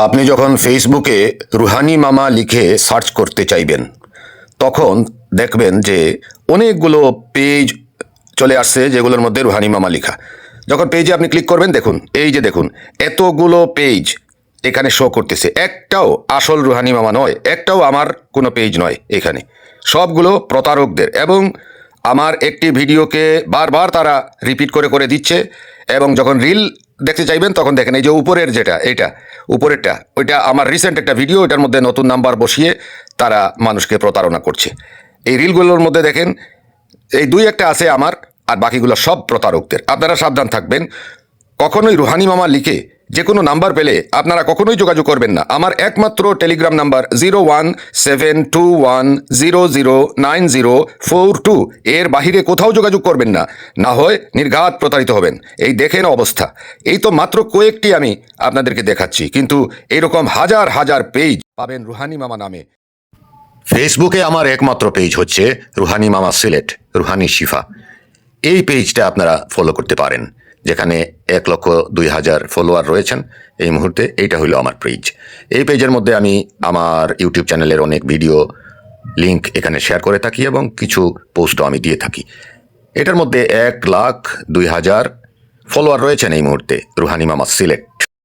আপনি যখন ফেসবুকে রুহানি মামা লিখে সার্চ করতে চাইবেন তখন দেখবেন যে অনেকগুলো পেজ চলে আসছে যেগুলোর মধ্যে রুহানি মামা লেখা। যখন পেজে আপনি ক্লিক করবেন দেখুন, এই যে দেখুন এতগুলো পেজ এখানে শো করতেছে। একটাও আসল রুহানি মামা নয়, একটাও আমার কোনো পেজ নয়। এখানে সবগুলো প্রতারকদের, এবং আমার একটি ভিডিওকে বারবার তারা রিপিট করে করে দিচ্ছে। এবং যখন রিল দেখতে চাইবেন তখন দেখেন এই যে উপরের যেটা, এটা উপরেরটা, ওইটা আমার রিসেন্ট একটা ভিডিও, এটার মধ্যে নতুন নাম্বার বসিয়ে তারা মানুষকে প্রতারণা করছে। এই রিলগুলোর মধ্যে দেখেন এই দুই একটা আছে আমার, আর বাকিগুলো সব প্রতারকদের। আপনারা সাবধান থাকবেন, কখনোই রুহানি মামা লিখে যে কোনো নাম্বার পেলে আপনারা কখনোই যোগাযোগ করবেন না। আমার একমাত্র টেলিগ্রাম নাম্বার 0172100904 এর বাহিরে কোথাও যোগাযোগ করবেন না, না হয় নির্ঘাত প্রতারিত হবেন। এই দেখেন অবস্থা, এই তো মাত্র কয়েকটি আমি আপনাদেরকে দেখাচ্ছি, কিন্তু এরকম হাজার হাজার পেজ পাবেন রুহানি মামা নামে। ফেসবুকে আমার একমাত্র পেজ হচ্ছে রুহানি মামা সিলেট, রুহানি শিফা। এই পেজটা আপনারা ফলো করতে পারেন, যেখানে 1,02,000 ফলোয়ার রয়েছেন এই মুহূর্তে। এইটা হইল আমার পেজ। এই পেজের মধ্যে আমি আমার ইউটিউব চ্যানেলের অনেক ভিডিও লিংক এখানে শেয়ার করে থাকি এবং কিছু পোস্টও আমি দিয়ে থাকি। এটার মধ্যে 1,02,000 ফলোয়ার রয়েছেন এই মুহূর্তে রুহানি মামা সিলেট।